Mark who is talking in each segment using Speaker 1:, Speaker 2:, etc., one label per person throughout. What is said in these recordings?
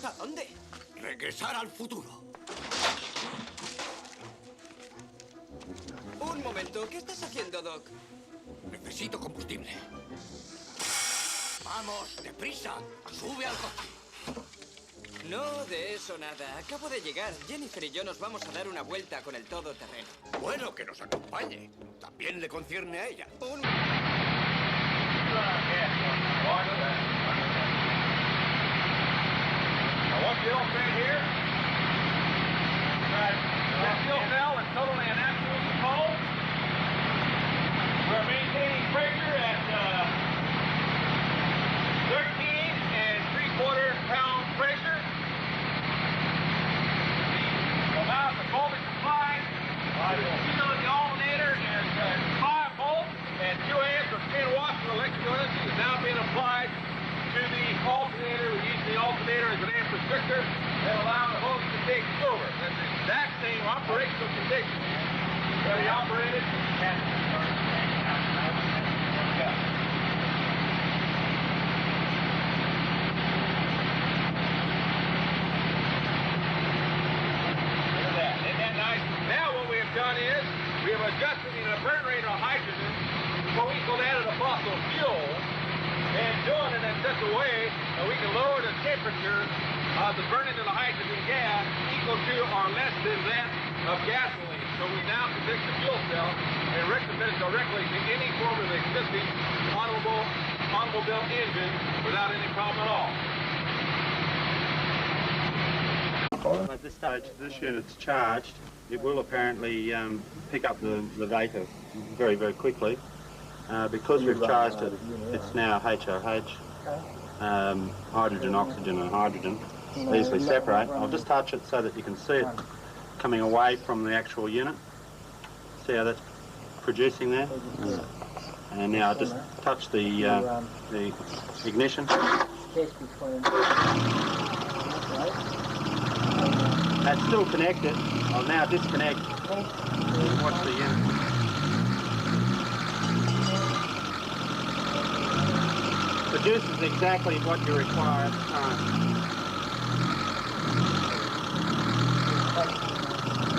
Speaker 1: ¿A dónde?
Speaker 2: Regresar al futuro.
Speaker 1: Un momento, ¿qué estás haciendo, Doc?
Speaker 2: Necesito combustible. Vamos, deprisa. Sube al coche.
Speaker 1: No, de eso nada. Acabo de llegar. Jennifer y yo nos vamos a dar una vuelta con el todoterreno.
Speaker 2: Bueno, que nos acompañe. También le concierne a ella.
Speaker 3: What you illustrate here, the fuel cell is totally an absolute control. We're maintaining pressure at 13 3/4 pound pressure. The amount of voltage applied, the speed of the alternator is 5 volts and 2 amps or 10 watts of electrical energy is now being applied to the alternator. We use the alternator as an amp restrictor and allow the hose to take over. That's the exact same operational condition that he operated at Isn't that nice? Now what we have done is we have adjusted the burn rate of hydrogen so equal that of the fossil fuel, and doing it in such a way that we can lower the temperature of the burning of the hydrogen gas equal to or less than that of gasoline. So we now can take the fuel cell and recommend it directly to any form of existing automobile engine without any problem at all.
Speaker 4: At this stage, this unit's charged. It will apparently pick up the vapor very, very quickly. Because we've charged it, it's now HOH, hydrogen, oxygen and hydrogen, easily separate. I'll just touch it so that you can see it coming away from the actual unit. See how that's producing there? And now I just touch the ignition. That's still connected. I'll now disconnect. Watch the unit. Produces exactly what you require at the time.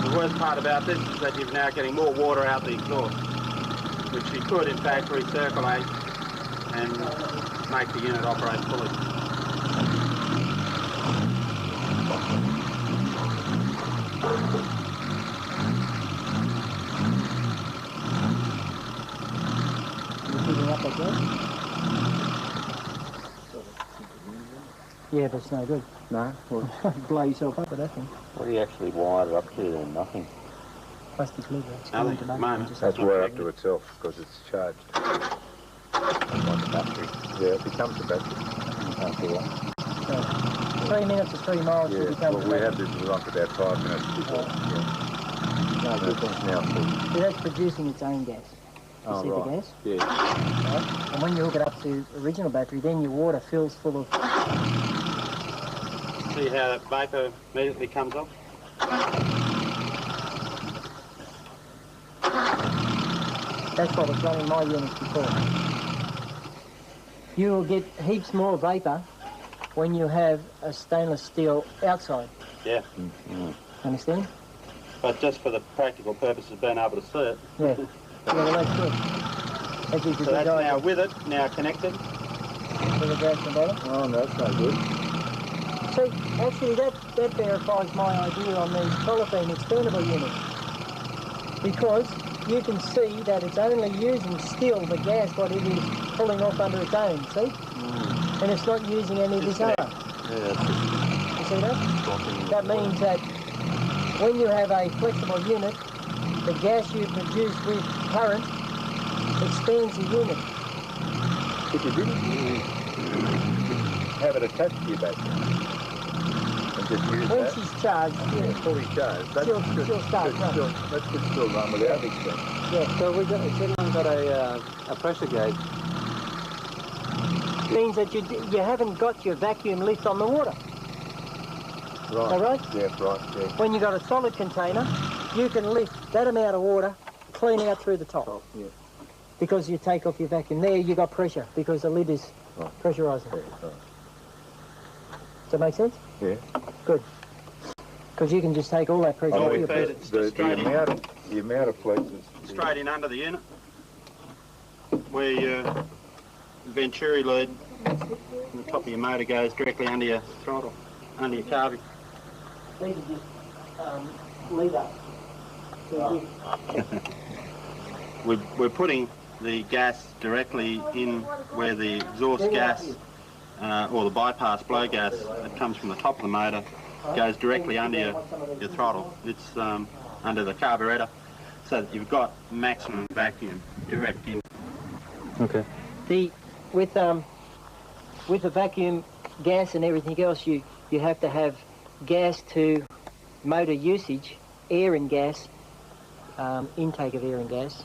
Speaker 4: The worst part about this is that you're now getting more water out the exhaust, which you could in fact recirculate and make the unit operate fully.
Speaker 5: Yeah, but it's no good.
Speaker 6: No? Well,
Speaker 5: blow yourself up with that thing.
Speaker 6: What do you actually wire it up to then? Nothing.
Speaker 5: Plastic lever.
Speaker 4: Nothing at the moment.
Speaker 6: That's wired up to itself because it's charged. Like a battery. Yeah, it becomes a battery. You can't do that.
Speaker 5: So, 3 minutes or 3 miles
Speaker 6: Yeah,
Speaker 5: to become
Speaker 6: well, we had this run for about 5 minutes before. Yeah. No difference now.
Speaker 5: So that's producing its own gas. You see
Speaker 6: right.
Speaker 5: the gas?
Speaker 6: Yeah.
Speaker 5: Right? And when you hook it up to original battery, then your water fills full of...
Speaker 4: See how that vapour immediately comes off?
Speaker 5: That's what was running my units before. You will get heaps more vapour when you have a stainless steel outside.
Speaker 4: Yeah.
Speaker 5: Understand?
Speaker 4: But just for the practical purpose of being able to see it.
Speaker 5: Yeah. Yeah, well, that's good.
Speaker 4: So that's now with it, now connected.
Speaker 5: To the gas and bottom.
Speaker 6: Oh, no, that's no good.
Speaker 5: See, actually that verifies my idea on these polythene expandable units. Because you can see that it's only using still the gas what it is pulling off under its own, see? And it's not using any of this other.
Speaker 6: Yeah,
Speaker 5: You see that? That means that when you have a flexible unit, the gas you produce with current expands the unit.
Speaker 6: if you didn't have it attached to your battery and just use
Speaker 5: When
Speaker 6: that,
Speaker 5: she's charged, yeah.
Speaker 6: fully charged, that
Speaker 5: She'll start running.
Speaker 6: that could still run without extension.
Speaker 5: Yeah.
Speaker 4: So we've got a pressure gauge.
Speaker 5: Means that you haven't got your vacuum lift on the water.
Speaker 6: Right.
Speaker 5: Is that right?
Speaker 6: Yeah, right, yeah.
Speaker 5: When you've got a solid container, you can lift that amount of water clean out through the top.
Speaker 6: Yeah.
Speaker 5: Because you take off your vacuum. There you got pressure because the lid is pressurising.
Speaker 6: Yeah, right.
Speaker 5: Does that make sense?
Speaker 6: Yeah.
Speaker 5: Good. Because you can just take all that pressure
Speaker 4: Oh,
Speaker 5: off
Speaker 4: we
Speaker 5: your
Speaker 4: feed
Speaker 5: pressure.
Speaker 4: it straight in,
Speaker 6: The amount of flex is
Speaker 4: straight in under the unit, where your venturi lead on the top of your motor goes directly under your throttle, under your carbie.
Speaker 5: These are just lead up.
Speaker 4: We're putting the gas directly in where the exhaust gas or the bypass blow gas that comes from the top of the motor goes directly under your throttle. It's under the carburetor, so that you've got maximum vacuum direct in.
Speaker 6: okay.
Speaker 5: With the vacuum gas and everything else, you have to have gas to motor usage, air and gas, intake of air and gas,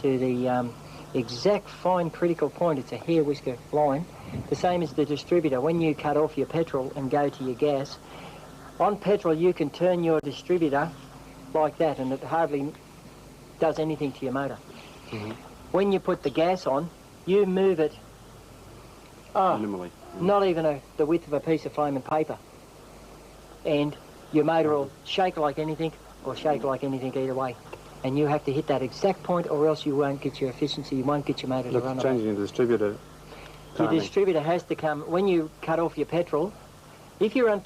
Speaker 5: to the exact fine critical point. It's a hair whisker line, the same as the distributor. When you cut off your petrol and go to your gas, on petrol you can turn your distributor like that and it hardly does anything to your motor. When you put the gas on, you move it
Speaker 4: Minimally.
Speaker 5: not even the width of a piece of flaming paper, and your motor will shake like anything or shake like anything either way, and you have to hit that exact point or else you won't get your efficiency, you won't get your motor to run.
Speaker 6: Changing the distributor.
Speaker 5: Your distributor has to come when you cut off your petrol. If you run